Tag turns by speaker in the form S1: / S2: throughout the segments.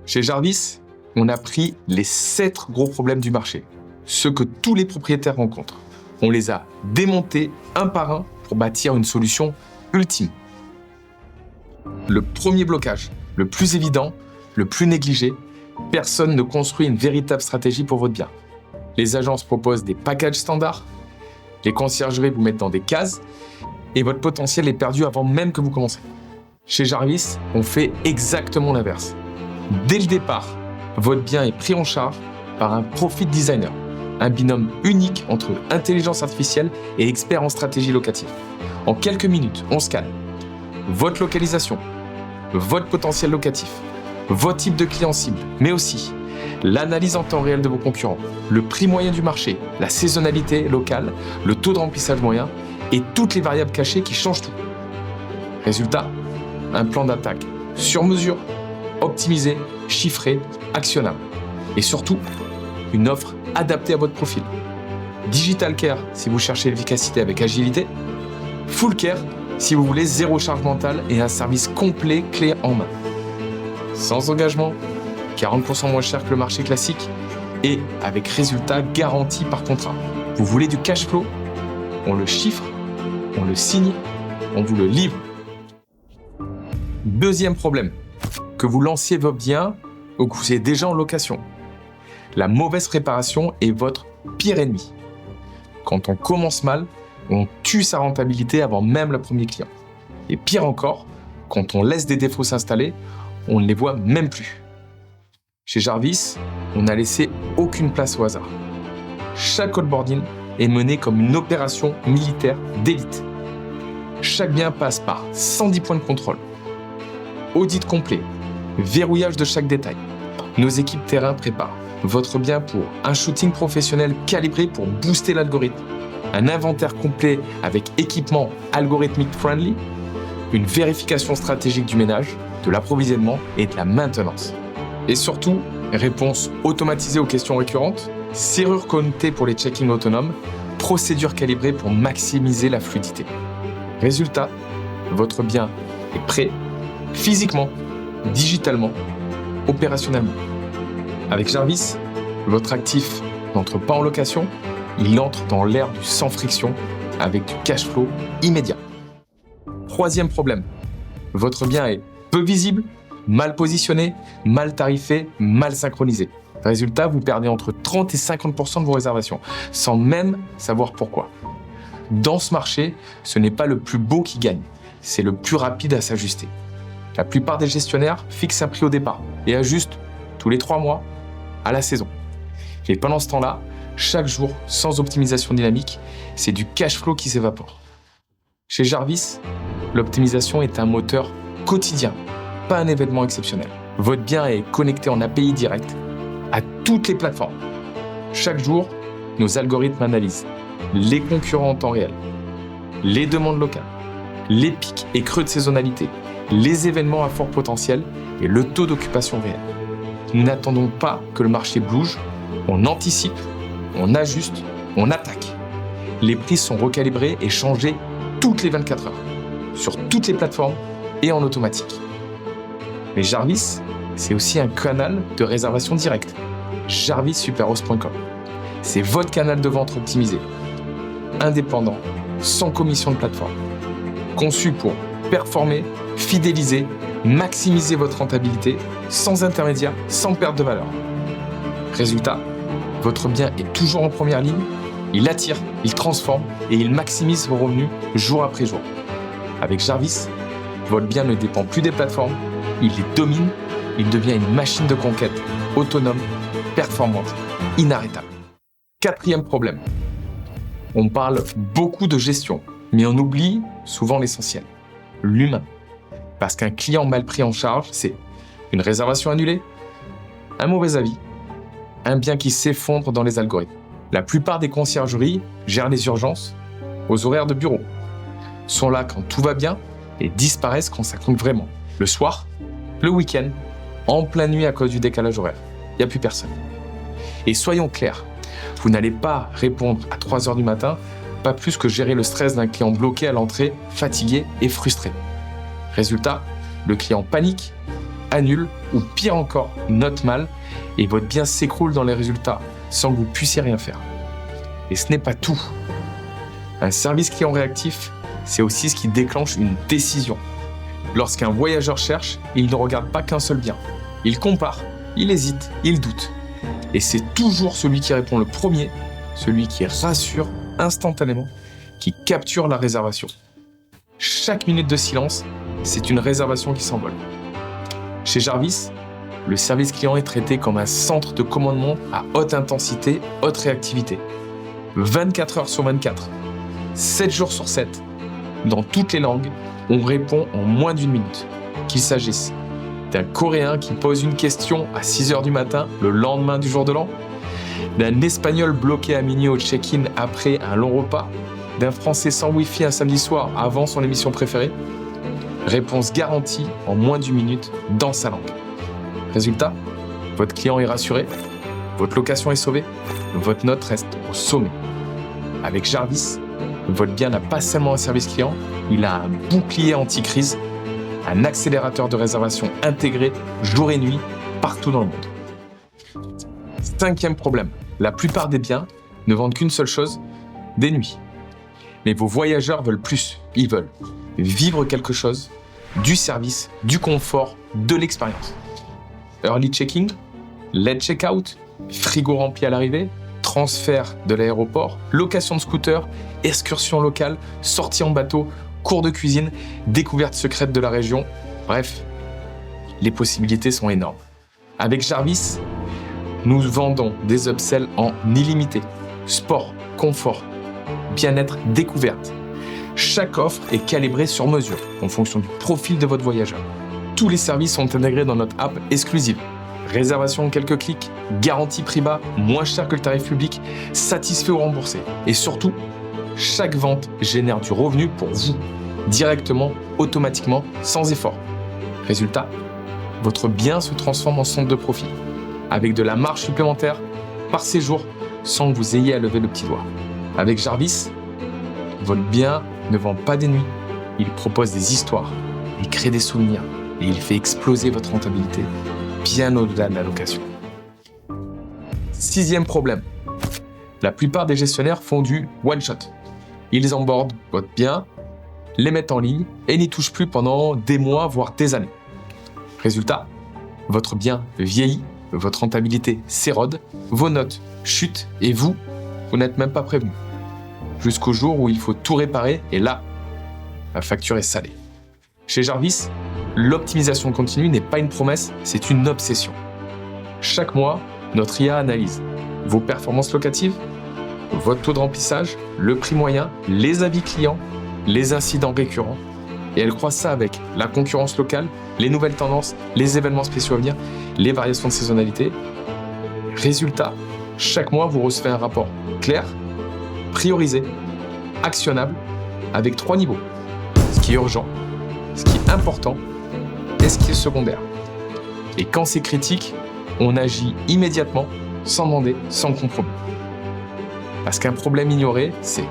S1: Chez Jarvis, on a pris les 7 gros problèmes du marché, ceux que tous les propriétaires rencontrent. On les a démontés un par un pour bâtir une solution ultime. Le premier blocage, le plus évident, le plus négligé, personne ne construit une véritable stratégie pour votre bien. Les agences proposent des packages standards, les conciergeries vous mettent dans des cases et votre potentiel est perdu avant même que vous commencez. Chez Jarvis, on fait exactement l'inverse. Dès le départ, votre bien est pris en charge par un profit designer, un binôme unique entre intelligence artificielle et expert en stratégie locative. En quelques minutes, on scanne votre localisation, votre potentiel locatif, votre type de client cible, mais aussi l'analyse en temps réel de vos concurrents, le prix moyen du marché, la saisonnalité locale, le taux de remplissage moyen et toutes les variables cachées qui changent tout. Résultat, un plan d'attaque sur mesure, optimisé, chiffré, actionnable. Et surtout, une offre adaptée à votre profil. Digital Care si vous cherchez l'efficacité avec agilité. Full Care si vous voulez zéro charge mentale et un service complet clé en main. Sans engagement, 40% moins cher que le marché classique et avec résultat garanti par contrat. Vous voulez du cash flow? On le chiffre, on le signe, on vous le livre. Deuxième problème, que vous lanciez vos biens ou que vous êtes déjà en location. La mauvaise préparation est votre pire ennemi. Quand on commence mal, on tue sa rentabilité avant même le premier client. Et pire encore, quand on laisse des défauts s'installer, on ne les voit même plus. Chez Jarvis, on n'a laissé aucune place au hasard. Chaque onboarding est mené comme une opération militaire d'élite. Chaque bien passe par 110 points de contrôle. Audit complet, verrouillage de chaque détail. Nos équipes terrain préparent votre bien pour un shooting professionnel calibré pour booster l'algorithme, un inventaire complet avec équipement algorithmique friendly, une vérification stratégique du ménage, de l'approvisionnement et de la maintenance. Et surtout, réponse automatisée aux questions récurrentes, serrure connectée pour les check-in autonomes, procédure calibrée pour maximiser la fluidité. Résultat, votre bien est prêt, physiquement, digitalement, opérationnellement. Avec Jarvis, votre actif n'entre pas en location, il entre dans l'ère du sans friction avec du cash flow immédiat. Troisième problème, votre bien est peu visible, mal positionné, mal tarifé, mal synchronisé. Résultat, vous perdez entre 30 et 50% de vos réservations, sans même savoir pourquoi. Dans ce marché, ce n'est pas le plus beau qui gagne, c'est le plus rapide à s'ajuster. La plupart des gestionnaires fixent un prix au départ et ajustent tous les 3 mois à la saison. Et pendant ce temps-là, chaque jour, sans optimisation dynamique, c'est du cash flow qui s'évapore. Chez Jarvis, l'optimisation est un moteur quotidien, pas un événement exceptionnel. Votre bien est connecté en API direct à toutes les plateformes. Chaque jour, nos algorithmes analysent les concurrents en temps réel, les demandes locales, les pics et creux de saisonnalité, les événements à fort potentiel et le taux d'occupation réel. Nous n'attendons pas que le marché bouge, on anticipe, on ajuste, on attaque. Les prix sont recalibrés et changés toutes les 24 heures, sur toutes les plateformes et en automatique. Mais Jarvis, c'est aussi un canal de réservation directe. jarvissuperhost.com. C'est votre canal de vente optimisé, indépendant, sans commission de plateforme. Conçu pour performer, fidéliser, maximiser votre rentabilité, sans intermédiaire, sans perte de valeur. Résultat, votre bien est toujours en première ligne, il attire, il transforme et il maximise vos revenus jour après jour. Avec Jarvis, votre bien ne dépend plus des plateformes, il les domine, il devient une machine de conquête, autonome, performante, inarrêtable. Quatrième problème. On parle beaucoup de gestion, mais on oublie souvent l'essentiel, l'humain. Parce qu'un client mal pris en charge, c'est une réservation annulée, un mauvais avis, un bien qui s'effondre dans les algorithmes. La plupart des conciergeries gèrent les urgences aux horaires de bureau, sont là quand tout va bien et disparaissent quand ça compte vraiment. Le soir, le week-end, en pleine nuit à cause du décalage horaire. Il n'y a plus personne. Et soyons clairs, vous n'allez pas répondre à 3h du matin, pas plus que gérer le stress d'un client bloqué à l'entrée, fatigué et frustré. Résultat, le client panique, annule ou pire encore, note mal et votre bien s'écroule dans les résultats sans que vous puissiez rien faire. Et ce n'est pas tout. Un service client réactif, c'est aussi ce qui déclenche une décision. Lorsqu'un voyageur cherche, il ne regarde pas qu'un seul bien. Il compare, il hésite, il doute. Et c'est toujours celui qui répond le premier, celui qui rassure instantanément, qui capture la réservation. Chaque minute de silence, c'est une réservation qui s'envole. Chez Jarvis, le service client est traité comme un centre de commandement à haute intensité, haute réactivité. 24 heures sur 24, 7 jours sur 7, dans toutes les langues, on répond en moins d'une minute. Qu'il s'agisse d'un Coréen qui pose une question à 6h du matin, le lendemain du jour de l'an, d'un Espagnol bloqué à minuit au check-in après un long repas, d'un Français sans Wi-Fi un samedi soir avant son émission préférée. Réponse garantie en moins d'une minute dans sa langue. Résultat, votre client est rassuré, votre location est sauvée, votre note reste au sommet. Avec Jarvis, votre bien n'a pas seulement un service client, il a un bouclier anti-crise, un accélérateur de réservation intégré jour et nuit partout dans le monde. 5e problème, la plupart des biens ne vendent qu'une seule chose, des nuits. Mais vos voyageurs veulent plus, ils veulent vivre quelque chose, du service, du confort, de l'expérience. Early checking, late check-out, frigo rempli à l'arrivée, transfert de l'aéroport, location de scooter, excursion locale, sortie en bateau, cours de cuisine, découverte secrète de la région. Bref, les possibilités sont énormes. Avec Jarvis, nous vendons des upsells en illimité. Sport, confort, bien-être, découverte. Chaque offre est calibrée sur mesure en fonction du profil de votre voyageur. Tous les services sont intégrés dans notre app exclusive. Réservation en quelques clics, garantie prix bas, moins cher que le tarif public, satisfait ou remboursé. Et surtout, chaque vente génère du revenu pour vous, directement, automatiquement, sans effort. Résultat, votre bien se transforme en centre de profit, avec de la marge supplémentaire par séjour, sans que vous ayez à lever le petit doigt. Avec Jarvis, votre bien ne vend pas des nuits, il propose des histoires, il crée des souvenirs et il fait exploser votre rentabilité bien au-delà de la location. 6e problème, la plupart des gestionnaires font du one-shot. Ils embordent votre bien, les mettent en ligne et n'y touchent plus pendant des mois, voire des années. Résultat, votre bien vieillit, votre rentabilité s'érode, vos notes chutent et vous n'êtes même pas prévenu. Jusqu'au jour où il faut tout réparer et là, la facture est salée. Chez Jarvis, l'optimisation continue n'est pas une promesse, c'est une obsession. Chaque mois, notre IA analyse vos performances locatives, votre taux de remplissage, le prix moyen, les avis clients, les incidents récurrents. Et elle croise ça avec la concurrence locale, les nouvelles tendances, les événements spéciaux à venir, les variations de saisonnalité. Résultat, chaque mois, vous recevez un rapport clair, priorisé, actionnable, avec 3 niveaux. Ce qui est urgent, ce qui est important et ce qui est secondaire. Et quand c'est critique, on agit immédiatement, sans demander, sans compromis. Parce qu'un problème ignoré, c'est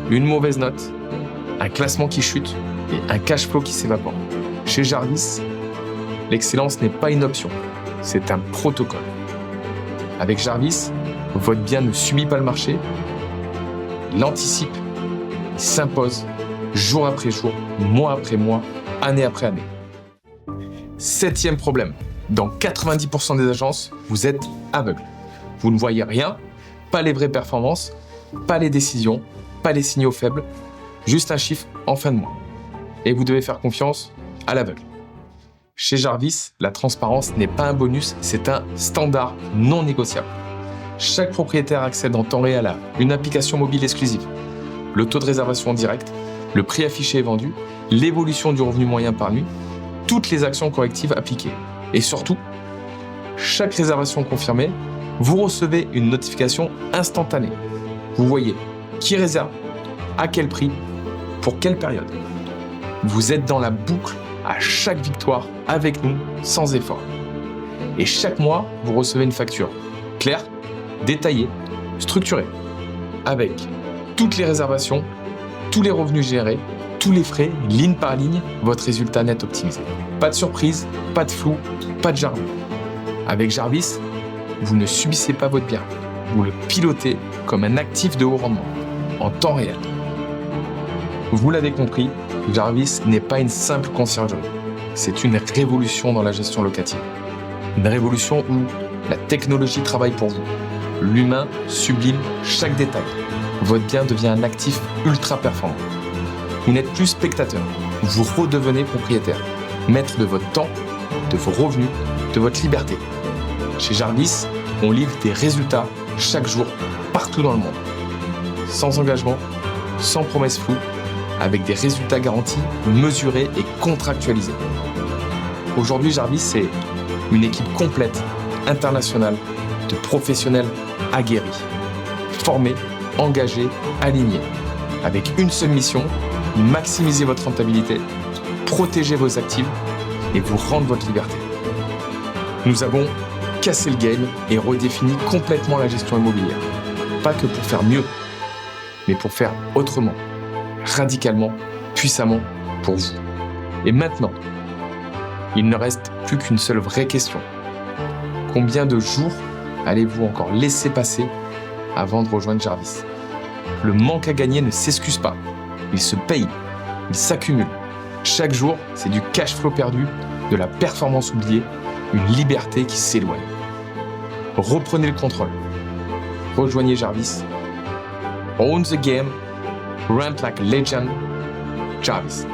S1: une mauvaise note, un classement qui chute et un cash flow qui s'évapore. Chez Jarvis, l'excellence n'est pas une option, c'est un protocole. Avec Jarvis, votre bien ne subit pas le marché, il anticipe, il s'impose, jour après jour, mois après mois, année après année. 7e problème, dans 90% des agences, vous êtes aveugle. Vous ne voyez rien, pas les vraies performances, pas les décisions, pas les signaux faibles, juste un chiffre en fin de mois. Et vous devez faire confiance à l'aveugle. Chez Jarvis, la transparence n'est pas un bonus, c'est un standard non négociable. Chaque propriétaire accède en temps réel à une application mobile exclusive, le taux de réservation en direct, le prix affiché et vendu, l'évolution du revenu moyen par nuit, toutes les actions correctives appliquées. Et surtout, chaque réservation confirmée, vous recevez une notification instantanée. Vous voyez qui réserve, à quel prix, pour quelle période. Vous êtes dans la boucle à chaque victoire avec nous, sans effort. Et chaque mois, vous recevez une facture claire, détaillée, structurée, avec toutes les réservations, tous les revenus générés, tous les frais, ligne par ligne, votre résultat net optimisé. Pas de surprise, pas de flou, pas de jargon. Avec Jarvis, vous ne subissez pas votre bien. Vous le pilotez comme un actif de haut rendement, en temps réel. Vous l'avez compris, Jarvis n'est pas une simple conciergerie. C'est une révolution dans la gestion locative. Une révolution où la technologie travaille pour vous. L'humain sublime chaque détail. Votre bien devient un actif ultra performant. Vous n'êtes plus spectateur, vous redevenez propriétaire, maître de votre temps, de vos revenus, de votre liberté. Chez Jarvis, on livre des résultats chaque jour, partout dans le monde. Sans engagement, sans promesses floues, avec des résultats garantis, mesurés et contractualisés. Aujourd'hui, Jarvis, c'est une équipe complète, internationale, de professionnels aguerris, formés, engagés, alignés, avec une seule mission, maximiser votre rentabilité, protéger vos actifs et vous rendre votre liberté. Nous avons cassé le game et redéfini complètement la gestion immobilière. Pas que pour faire mieux, mais pour faire autrement, radicalement, puissamment pour vous. Et maintenant, il ne reste plus qu'une seule vraie question. Combien de jours allez-vous encore laisser passer avant de rejoindre Jarvis ? Le manque à gagner ne s'excuse pas. Il se paye, il s'accumule. Chaque jour, c'est du cash flow perdu, de la performance oubliée, une liberté qui s'éloigne. Reprenez le contrôle. Rejoignez Jarvis. Own the game. Rent like a legend. Jarvis.